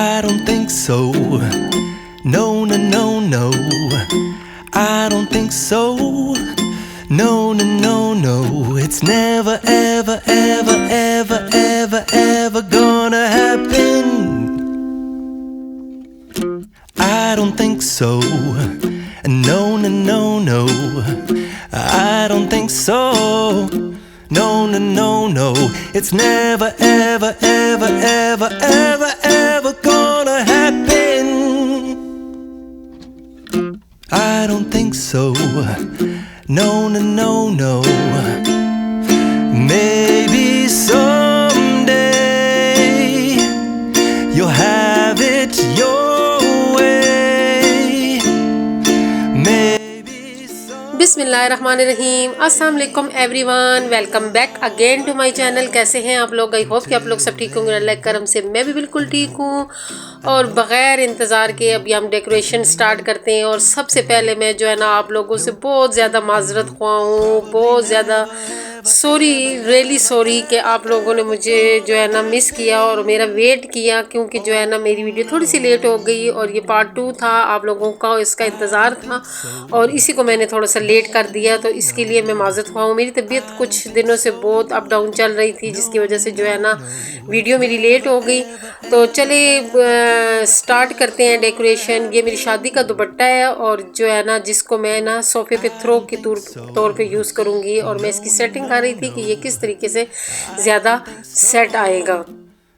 I don't think so. No, no, no, no. I don't think so. No, no, no, no. It's never, ever, ever, ever, ever, ever gonna happen. I don't think so. No, no, no, no. I don't think so. No, no, no, no. It's never, ever, ever, ever, ever, ever gonna happen. I don't think so. No, no, no, no. Maybe someday you'll have it your way. Maybe someday. बिस्मिल्लाहिर्रहमानिर्रहीम, अस्सलाम वालेकुम everyone, welcome back again to my channel. कैसे हैं आप लोग? I hope कि आप लोग सब ठीक होंगे। अल्लाह के करम से मैं भी बिल्कुल ठीक हूँ। और बग़ैर इंतज़ार के अभी हम डेकोरेशन स्टार्ट करते हैं। और सबसे पहले मैं जो है ना आप लोगों से बहुत ज़्यादा माज़रत ख्वाह हूँ, बहुत ज़्यादा सॉरी, रियली सॉरी कि आप लोगों ने मुझे जो है ना मिस किया और मेरा वेट किया, क्योंकि जो है ना मेरी वीडियो थोड़ी सी लेट हो गई और ये पार्ट 2 था। आप लोगों का इसका इंतज़ार था और इसी को मैंने थोड़ा सा लेट कर दिया, तो इसके लिए मैं माज़रत ख्वाह हूँ। मेरी तबीयत कुछ दिनों से बहुत अप डाउन चल रही थी, जिसकी वजह से जो है ना वीडियो मेरी लेट हो गई। तो चले स्टार्ट करते हैं डेकोरेशन। ये मेरी शादी का दुपट्टा है और जो है ना जिसको मैं ना सोफे पे थ्रो के तौर पे यूज़ करूँगी। और मैं इसकी सेटिंग कर रही थी कि ये किस तरीके से ज़्यादा सेट आएगा।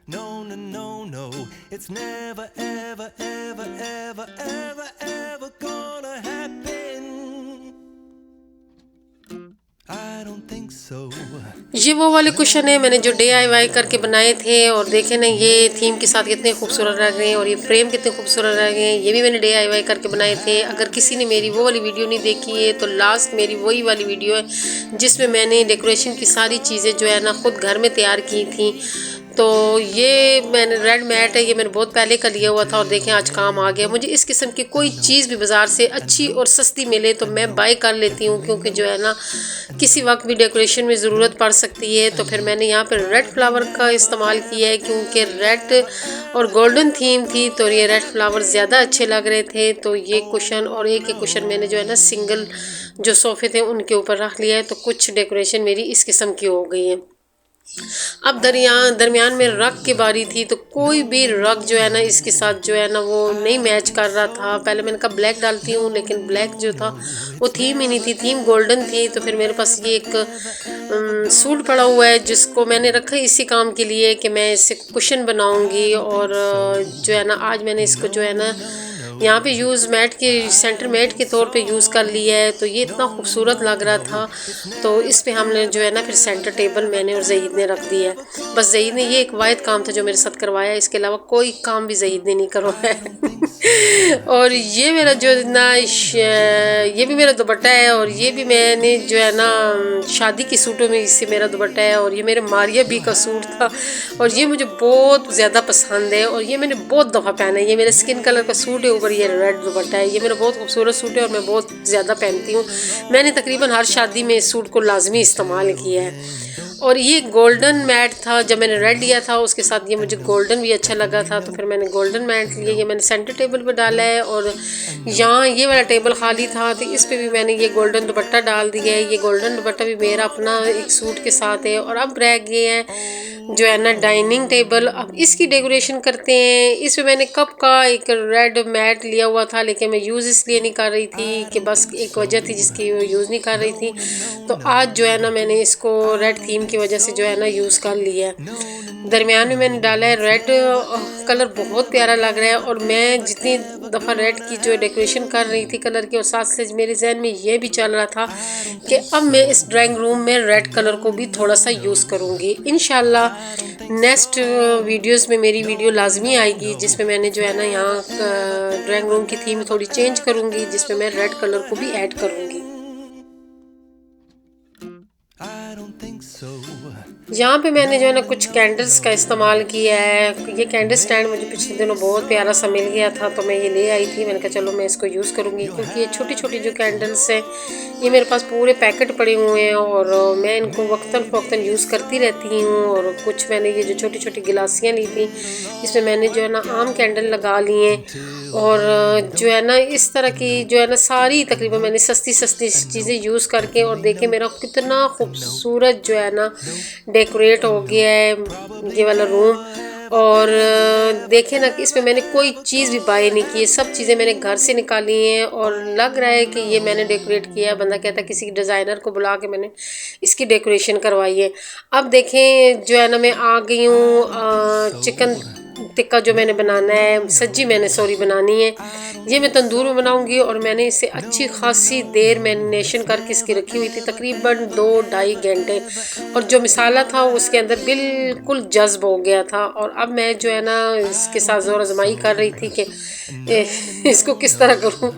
No, no, no, no. It's never, ever, ever, ever, ever, ever gonna happen. I don't think so. ये वो वाले कुशन है मैंने जो DIY करके बनाए थे। और देखें ना ये थीम के साथ कितने खूबसूरत लग रहे हैं और ये फ्रेम कितने खूबसूरत लग रहे हैं। ये भी मैंने DIY करके बनाए थे। अगर किसी ने मेरी वो वाली वीडियो नहीं देखी है तो लास्ट मेरी वही वाली वीडियो है जिसमें मैंने डेकोरेशन की सारी चीज़ें जो है ना ख़ुद घर में तैयार की थी। तो ये मैंने रेड मैट है, ये मैंने बहुत पहले का लिया हुआ था और देखें आज काम आ गया। मुझे इस किस्म की कोई चीज़ भी बाज़ार से अच्छी और सस्ती मिले तो मैं बाय कर लेती हूँ, क्योंकि जो है ना किसी वक्त भी डेकोरेशन में ज़रूरत पड़ सकती है। तो फिर मैंने यहाँ पर रेड फ्लावर का इस्तेमाल किया है, क्योंकि रेड और गोल्डन थीम थी तो ये रेड फ्लावर ज़्यादा अच्छे लग रहे थे। तो ये कुशन और एक कुशन मैंने जो है ना सिंगल जो सोफ़े थे उनके ऊपर रख लिया है। तो कुछ डेकोरेशन मेरी इस किस्म की हो गई है। अब दरमियान में रग की बारी थी, तो कोई भी रग जो है ना इसके साथ जो है ना वो नहीं मैच कर रहा था। पहले मैंने कहा ब्लैक डालती हूँ, लेकिन ब्लैक जो था वो थीम ही नहीं थी, थीम गोल्डन थी। तो फिर मेरे पास ये एक सूट पड़ा हुआ है जिसको मैंने रखा इसी काम के लिए कि मैं इससे कुशन बनाऊँगी। और जो है ना आज मैंने इसको जो है ना यहाँ पे यूज़ मैट के सेंटर मैट के तौर पे यूज़ कर लिया है। तो ये इतना खूबसूरत लग रहा था, तो इस पे हमने जो है ना फिर सेंटर टेबल मैंने और ज़हीद ने रख दिया है। बस ज़हीद ने ये एक वाहिद काम था जो मेरे साथ करवाया, इसके अलावा कोई काम भी ज़हीद ने नहीं करवाया। और ये मेरा जो ना ये भी मेरा दुपट्टा है और ये भी मैंने जो है ना शादी की सूटों में इससे मेरा दुपट्टा है। और ये मेरे मारिया बी का सूट था और ये मुझे बहुत ज़्यादा पसंद है और ये मैंने बहुत दफ़ा पहना है। ये मेरे स्किन कलर का सूट है, ऊपर ये रेड दुपट्टा है। ये मेरा बहुत खूबसूरत सूट है और मैं बहुत ज़्यादा पहनती हूँ। मैंने तकरीबन हर शादी में इस सूट को लाजमी इस्तेमाल किया है। और ये गोल्डन मैट था, जब मैंने रेड लिया था उसके साथ ये मुझे गोल्डन भी अच्छा लगा था, तो फिर मैंने गोल्डन मैट लिया। ये मैंने सेंटर टेबल पर डाला है और यहाँ ये वाला टेबल खाली था तो इस पे भी मैंने ये गोल्डन दुपट्टा डाल दिया है। ये गोल्डन दुपट्टा भी मेरा अपना एक सूट के साथ है। और अब रह गए हैं जो है ना डाइनिंग टेबल। अब इसकी डेकोरेशन करते हैं। इस पे मैंने कप का एक रेड मैट लिया हुआ था, लेकिन मैं यूज़ इसलिए नहीं कर रही थी कि बस एक वजह थी जिसकी वो यूज़ नहीं कर रही थी। तो आज जो है ना मैंने इसको रेड थीम की वजह से जो है ना यूज़ कर लिया है। दरमियान में मैंने डाला है रेड कलर, बहुत प्यारा लग रहा है। और मैं जितनी दफ़ा रेड की जो डेकोरेशन कर रही थी कलर की, और साथ से मेरे जहन में ये भी चल रहा था कि अब मैं इस ड्राइंग रूम में रेड कलर को भी थोड़ा सा यूज़ करूँगी। इंशाल्लाह नेक्स्ट वीडियोस में मेरी वीडियो लाजमी आएगी जिसमें मैंने जो है ना यहाँ ड्राइंग रूम की थीम थोड़ी चेंज करूँगी, जिसमें मैं रेड कलर को भी ऐड करूँगी। यहाँ पे मैंने जो है ना कुछ कैंडल्स का इस्तेमाल किया है। ये कैंडल स्टैंड मुझे पिछले दिनों बहुत प्यारा सा मिल गया था, तो मैं ये ले आई थी। मैंने कहा चलो मैं इसको यूज़ करूँगी, क्योंकि ये छोटी छोटी जो कैंडल्स हैं ये मेरे पास पूरे पैकेट पड़े हुए हैं और मैं इनको वक्तन फ़वक्तन यूज़ करती रहती हूँ। और कुछ मैंने ये जो छोटी छोटी गिलासियाँ ली थी, इसमें मैंने जो है ना आम कैंडल लगा लिए हैं। और जो है ना इस तरह की जो है ना सारी तकरीबन मैंने सस्ती सस्ती चीज़ें यूज़ करके, और देखें मेरा कितना खूबसूरत जो है ना डेकोरेट हो गया है ये वाला रूम। और देखें ना कि इसमें मैंने कोई चीज़ भी बाय नहीं की है, सब चीज़ें मैंने घर से निकाली हैं और लग रहा है कि ये मैंने डेकोरेट किया है। बंदा कहता है किसी डिज़ाइनर को बुला के मैंने इसकी डेकोरेशन करवाई है। अब देखें जो है ना मैं आ गई हूँ चिकन टिक्का जो मैंने बनाना है, सब्जी मैंने सॉरी बनानी है। ये मैं तंदूर में बनाऊंगी और मैंने इसे अच्छी खासी देर मैरिनेशन करके इसकी रखी हुई थी, तकरीबन 2-2.5 घंटे। और जो मसाला था उसके अंदर बिल्कुल जज्ब हो गया था। और अब मैं जो है ना इसके साथ ज़ोर आजमाई कर रही थी कि इसको किस तरह करूँ।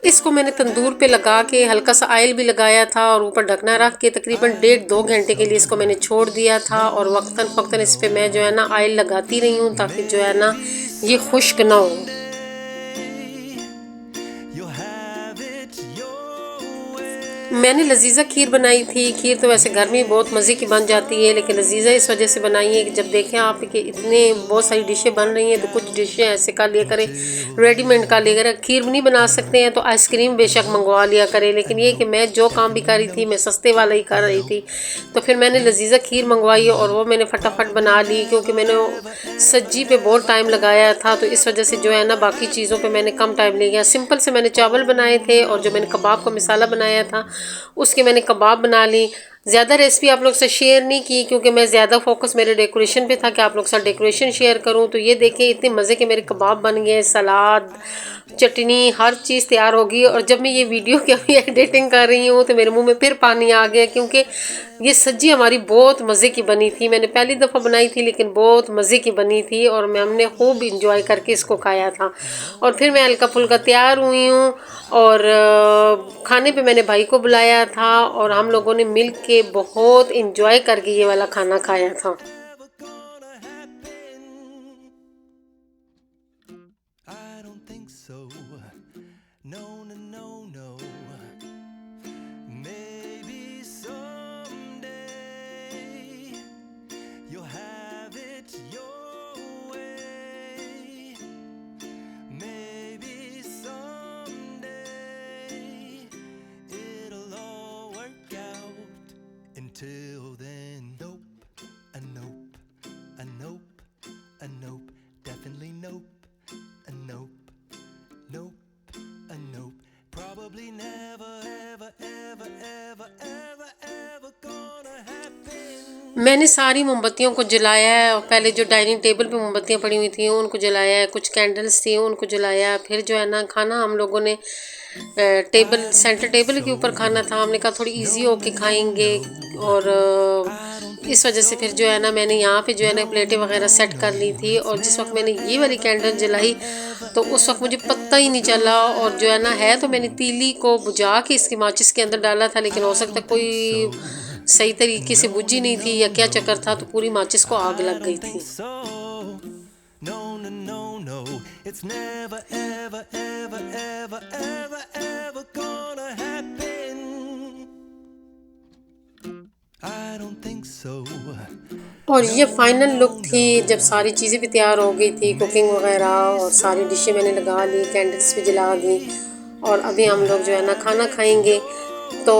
इसको मैंने तंदूर पे लगा के हल्का सा ऑयल भी लगाया था और ऊपर ढकना रख के तकरीबन 1.5-2 घंटे के लिए इसको मैंने छोड़ दिया था। और वक्तन फ़वक्तन इस पे मैं जो है ना ऑयल लगाती रही हूँ ताकि जो है ना ये खुश्क ना हो। मैंने लजीज़ा खीर बनाई थी। खीर तो वैसे घर में बहुत मज़े की बन जाती है, लेकिन लजीज़ा इस वजह से बनाई है कि जब देखें आप कि इतने बहुत सारी डिशें बन रही हैं तो कुछ डिशें ऐसे का लिया करें, रेडीमेड का लिया करें। खीर नहीं बना सकते हैं तो आइसक्रीम बेशक मंगवा लिया करें, लेकिन ये कि मैं जो काम भी कर रही थी मैं सस्ते वाला ही कर रही थी। तो फिर मैंने लजीज़ा खीर मंगवाई और वो मैंने फटाफट बना ली, क्योंकि मैंने सब्जी पे बहुत टाइम लगाया था, तो इस वजह से जो है ना बाकी चीज़ों पे मैंने कम टाइम ले गया। सिंपल से मैंने चावल बनाए थे और जो मैंने कबाब का मसाला बनाया था उसके मैंने कबाब बना ली। ज़्यादा रेसिपी आप लोग से शेयर नहीं की क्योंकि मैं ज़्यादा फोकस मेरे डेकोरेशन पे था कि आप लोग के साथ डेकोरेशन शेयर करूं। तो ये देखें इतने मज़े के मेरे कबाब बन गए, सलाद चटनी हर चीज़ तैयार होगी। और जब मैं ये वीडियो की अभी एडिटिंग कर रही हूँ तो मेरे मुंह में फिर पानी आ गया, क्योंकि ये सब्जी हमारी बहुत मज़े की बनी थी। मैंने पहली दफ़ा बनाई थी लेकिन बहुत मज़े की बनी थी और मैं हमने खूब इंजॉय करके इसको खाया था। और फिर मैं हल्का फुल्का तैयार हुई हूँ और खाने पे मैंने भाई को बुलाया था और हम लोगों ने मिल के बहुत इंजॉय करके ये वाला खाना खाया था। Until then, nope, a nope, a nope, a nope, definitely nope, a nope, nope, a nope, probably never, ever, ever, ever, ever, ever gonna happen। मैंने सारी मोमबत्तियों को जलाया है और पहले जो डाइनिंग टेबल पे मोमबत्तियाँ पड़ी हुई थी उनको जलाया है, कुछ कैंडल्स थी उनको जलाया। फिर जो है ना खाना हम लोगों ने टेबल सेंटर टेबल के ऊपर खाना था, हमने कहा थोड़ी इजी होके खाएंगे। और इस वजह से फिर जो है ना मैंने यहाँ पे जो है ना प्लेटें वगैरह सेट कर ली थी। और जिस वक्त मैंने ये वाली कैंडल जलाई तो उस वक्त मुझे पता ही नहीं चला। और जो है ना तो मैंने तीली को बुझा के इसकी माचिस के अंदर डाला था, लेकिन हो सकता कोई सही तरीके से बुझी नहीं थी या क्या चक्कर था, तो पूरी माचिस को आग लग गई थी। It's never, ever, ever, ever, ever, ever gonna happen. I don't think so. और ये फाइनल लुक थी जब सारी चीज़ें भी तैयार हो गई थी, कुकिंग वगैरह और सारी डिशें मैंने लगा ली, कैंडल्स भी जला दी। और अभी हम लोग जो है ना खाना खाएंगे। तो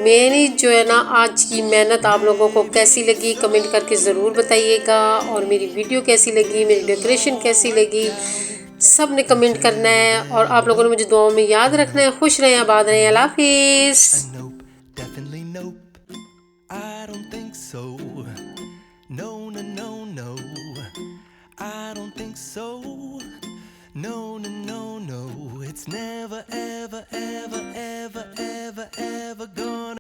मेरी जो है ना आज की मेहनत आप लोगों को कैसी लगी कमेंट करके ज़रूर बताइएगा। और मेरी वीडियो कैसी लगी, मेरी डेकोरेशन कैसी लगी, सब ने कमेंट करना है। और आप लोगों ने मुझे दुआओं में याद रखना है। खुश रहें, आबाद रहें, अल्लाह हाफिज़। No, no, no, no, it's never, ever, ever, ever, ever, ever go.